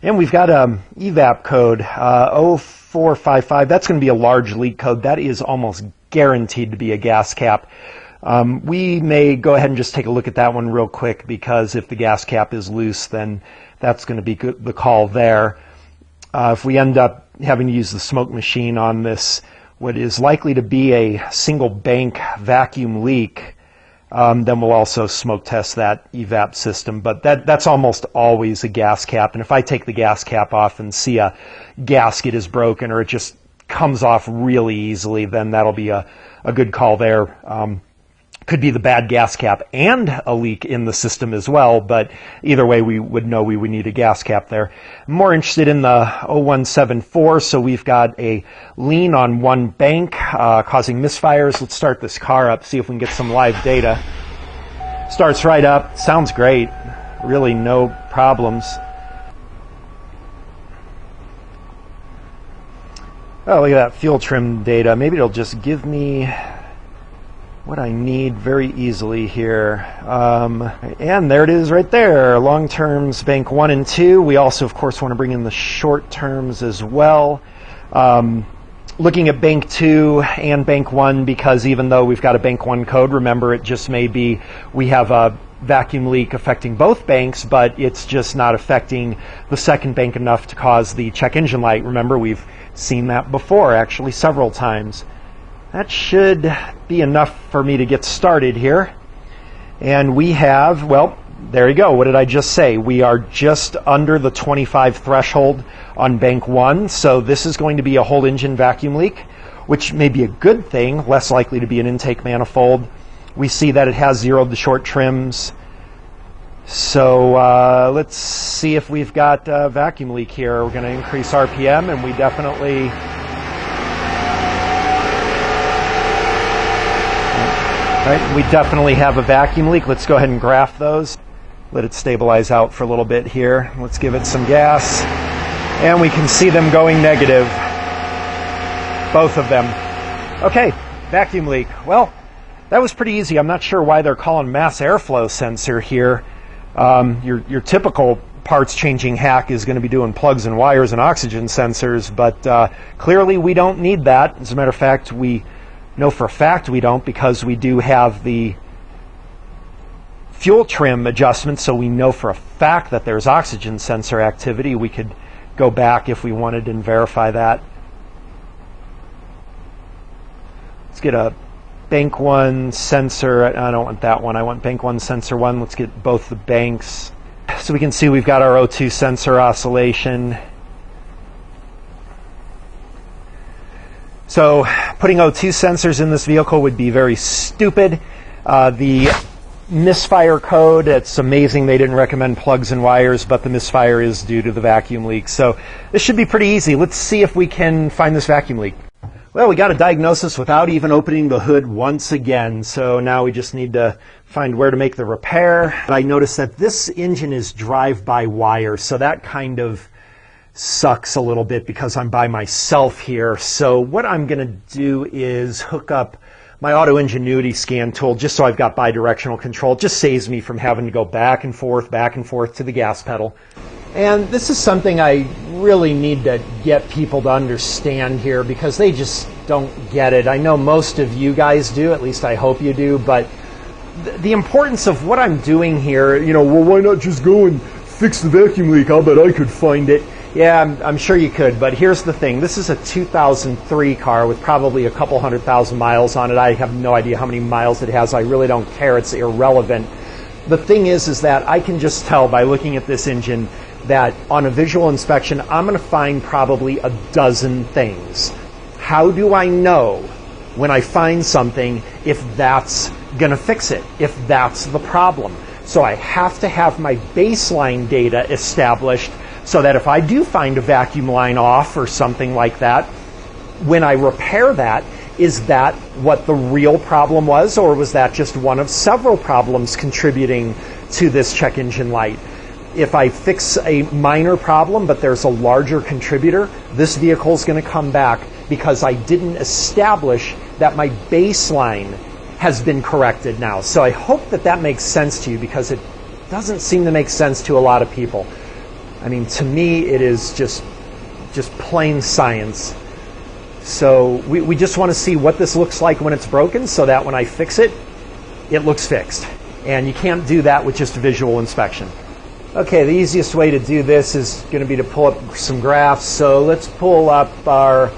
And we've got evap code 0455. That's going to be a large leak code. That is almost guaranteed to be a gas cap. We may go ahead and just take a look at that one real quick, because if the gas cap is loose, then that's going to be the call there. If we end up having to use the smoke machine on this, what is likely to be a single bank vacuum leak, then we'll also smoke test that evap system. But that's almost always a gas cap. And if I take the gas cap off and see a gasket is broken or it just comes off really easily, then that'll be a good call there. Could be the bad gas cap and a leak in the system as well, but either way we would know we would need a gas cap there. I'm more interested in the 0174, so we've got a lean on one bank causing misfires. Let's start this car up, see if we can get some live data. Starts right up, sounds great, really no problems. Oh, look at that fuel trim data. Maybe it'll just give me what I need very easily here. And there it is right there. Long terms, bank 1 and 2. We also, of course, want to bring in the short terms as well. Looking at bank 2 and bank 1, because even though we've got a bank 1 code, remember, it just may be we have a vacuum leak affecting both banks, but it's just not affecting the second bank enough to cause the check engine light. Remember, we've seen that before, actually, several times. That should be enough for me to get started here. And we have, well, there you go. What did I just say? We are just under the 25 threshold on bank 1. So this is going to be a whole engine vacuum leak, which may be a good thing, less likely to be an intake manifold. We see that it has zeroed the short trims. So let's see if we've got a vacuum leak here. We're going to increase RPM, and we definitely... Right, we definitely have a vacuum leak. Let's go ahead and graph those. Let it stabilize out for a little bit here. Let's give it some gas. And we can see them going negative. Both of them. Okay, vacuum leak. Well, that was pretty easy. I'm not sure why they're calling mass airflow sensor here. Your typical parts changing hack is going to be doing plugs and wires and oxygen sensors, but clearly we don't need that. As a matter of fact, we know for a fact we don't, because we do have the fuel trim adjustment, so we know for a fact that there's oxygen sensor activity. We could go back if we wanted and verify that. Let's get a bank 1 sensor. I don't want that one. I want bank 1 sensor 1. Let's get both the banks. So we can see we've got our O2 sensor oscillation. So putting O2 sensors in this vehicle would be very stupid. The misfire code, it's amazing they didn't recommend plugs and wires, but the misfire is due to the vacuum leak. So this should be pretty easy. Let's see if we can find this vacuum leak. Well, we got a diagnosis without even opening the hood once again. So now we just need to find where to make the repair. I noticed that this engine is drive-by-wire, so that kind of sucks a little bit because I'm by myself here. So what I'm going to do is hook up my auto ingenuity scan tool just so I've got bidirectional control. It just saves me from having to go back and forth to the gas pedal. And this is something I really need to get people to understand here, because they just don't get it. I know most of you guys do, at least I hope you do, but the importance of what I'm doing here, well, why not just go and fix the vacuum leak? I'll bet I could find it. Yeah, I'm sure you could, but here's the thing. This is a 2003 car with probably a couple 100,000 miles on it. I have no idea how many miles it has. I really don't care. It's irrelevant. The thing is that I can just tell by looking at this engine that on a visual inspection, I'm going to find probably a dozen things. How do I know when I find something if that's going to fix it, if that's the problem? So I have to have my baseline data established, so that if I do find a vacuum line off or something like that, when I repair that, is that what the real problem was, or was that just one of several problems contributing to this check engine light? If I fix a minor problem but there's a larger contributor, this vehicle is going to come back because I didn't establish that my baseline has been corrected now. So I hope that that makes sense to you, because it doesn't seem to make sense to a lot of people. I mean, to me, it is just plain science. So we just want to see what this looks like when it's broken so that when I fix it, it looks fixed. And you can't do that with just a visual inspection. Okay, the easiest way to do this is going to be to pull up some graphs. So let's pull up our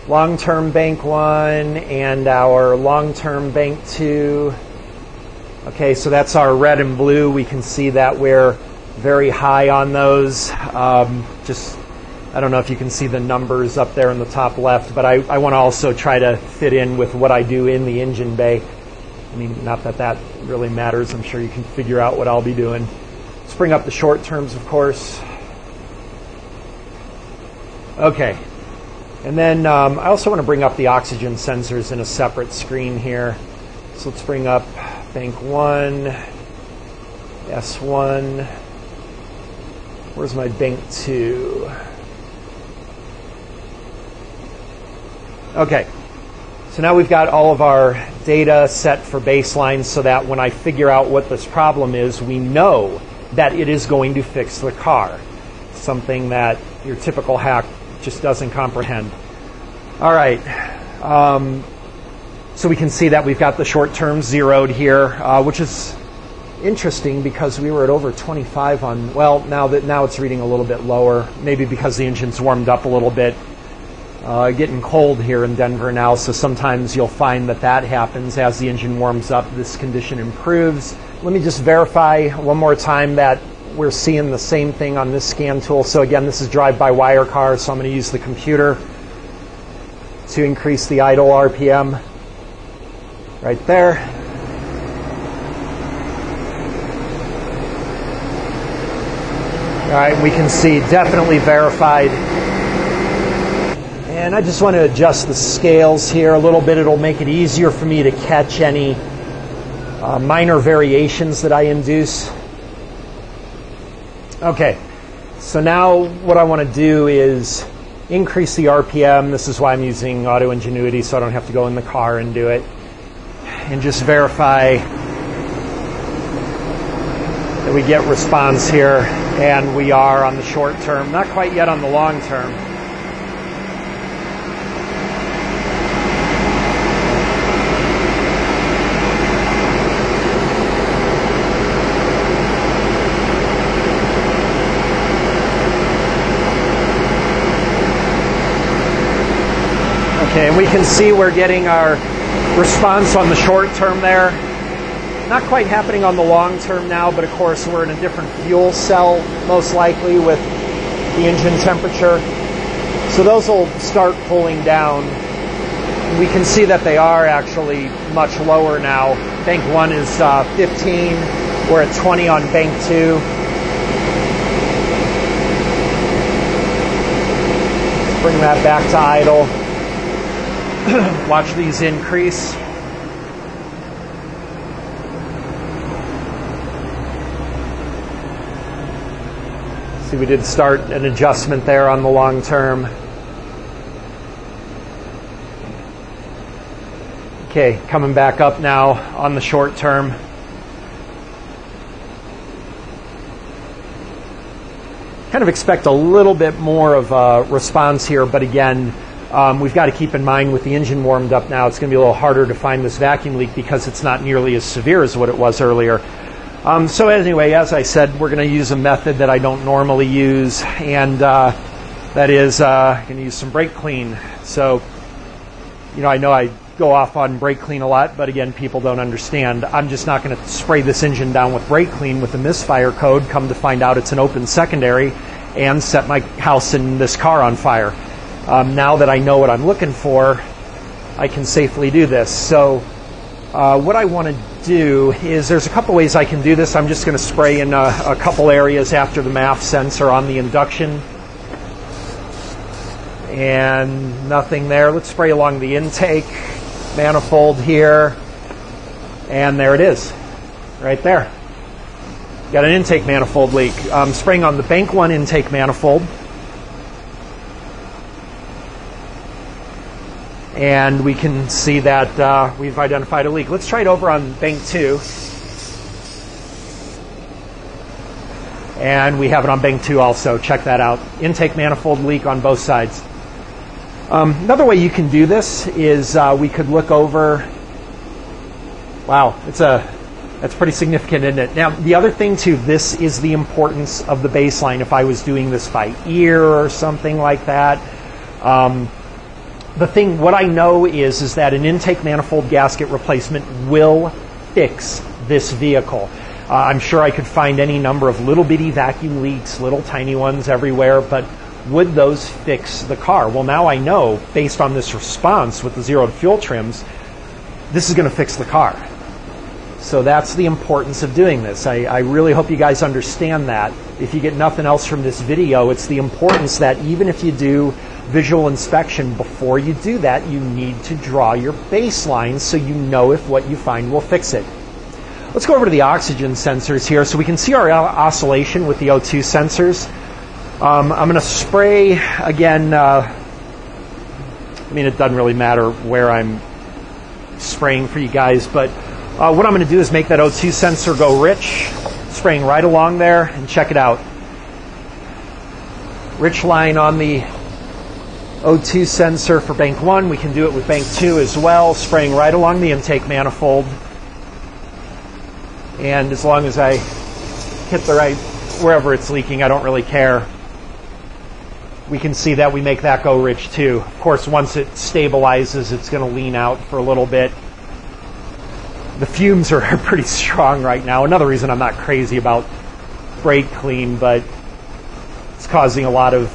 long-term bank 1 and our long-term bank 2. Okay, so that's our red and blue. We can see that we're very high on those. I don't know if you can see the numbers up there in the top left, but I want to also try to fit in with what I do in the engine bay. I mean, not that that really matters. I'm sure you can figure out what I'll be doing. Let's bring up the short terms, of course. Okay. And then I also want to bring up the oxygen sensors in a separate screen here. So let's bring up bank 1, S1. Where's my bank 2? Okay, so now we've got all of our data set for baseline so that when I figure out what this problem is, we know that it is going to fix the car. Something that your typical hack just doesn't comprehend. All right, so we can see that we've got the short term zeroed here, which is interesting because we were at over 25 on, well, now it's reading a little bit lower, maybe because the engine's warmed up a little bit. Getting cold here in Denver now, so sometimes you'll find that happens as the engine warms up. This condition improves. Let me just verify one more time that we're seeing the same thing on this scan tool. So again, this is drive-by-wire car, so I'm going to use the computer to increase the idle RPM right there. All right, we can see definitely verified. And I just want to adjust the scales here a little bit. It'll make it easier for me to catch any minor variations that I induce. Okay, so now what I want to do is increase the RPM. This is why I'm using Auto Ingenuity, so I don't have to go in the car and do it. And just verify that we get response here. And we are on the short term, not quite yet on the long term. Okay, and we can see we're getting our response on the short term there. Not quite happening on the long term now, but of course we're in a different fuel cell, most likely, with the engine temperature. So those will start pulling down. We can see that they are actually much lower now. Bank 1 is 15. We're at 20 on bank 2. Bring that back to idle. Watch these increase. See, we did start an adjustment there on the long term. Okay, coming back up now on the short term. Kind of expect a little bit more of a response here, but again, we've got to keep in mind with the engine warmed up now, it's going to be a little harder to find this vacuum leak because it's not nearly as severe as what it was earlier. So anyway, as I said, we're going to use a method that I don't normally use, and that is going to use some brake clean. So, I know I go off on brake clean a lot, but again, people don't understand. I'm just not going to spray this engine down with brake clean with a misfire code, come to find out it's an open secondary, and set my house and this car on fire. Now that I know what I'm looking for, I can safely do this. So what I want to do is, there's a couple ways I can do this. I'm just going to spray in a couple areas after the MAF sensor on the induction. And nothing there. Let's spray along the intake manifold here. And there it is, right there. Got an intake manifold leak. I'm spraying on the bank 1 intake manifold. And we can see that we've identified a leak. Let's try it over on bank 2. And we have it on bank 2 also. Check that out. Intake manifold leak on both sides. Another way you can do this is we could look over. Wow, that's pretty significant, isn't it? Now, the other thing too, this is the importance of the baseline. If I was doing this by ear or something like that, what I know is that an intake manifold gasket replacement will fix this vehicle. I'm sure I could find any number of little bitty vacuum leaks, little tiny ones everywhere, but would those fix the car? Well, now I know, based on this response with the zeroed fuel trims, this is going to fix the car. So that's the importance of doing this. I really hope you guys understand that. If you get nothing else from this video, it's the importance that even if you do visual inspection, before you do that, you need to draw your baseline so you know if what you find will fix it. Let's go over to the oxygen sensors here. So we can see our oscillation with the O2 sensors. I'm going to spray again. It doesn't really matter where I'm spraying for you guys, but what I'm going to do is make that O2 sensor go rich, spraying right along there, and check it out. Rich line on the O2 sensor for bank 1. We can do it with bank 2 as well, spraying right along the intake manifold. And as long as I hit the right, wherever it's leaking, I don't really care. We can see that we make that go rich too. Of course, once it stabilizes, it's going to lean out for a little bit. The fumes are pretty strong right now. Another reason I'm not crazy about brake clean, but it's causing a lot of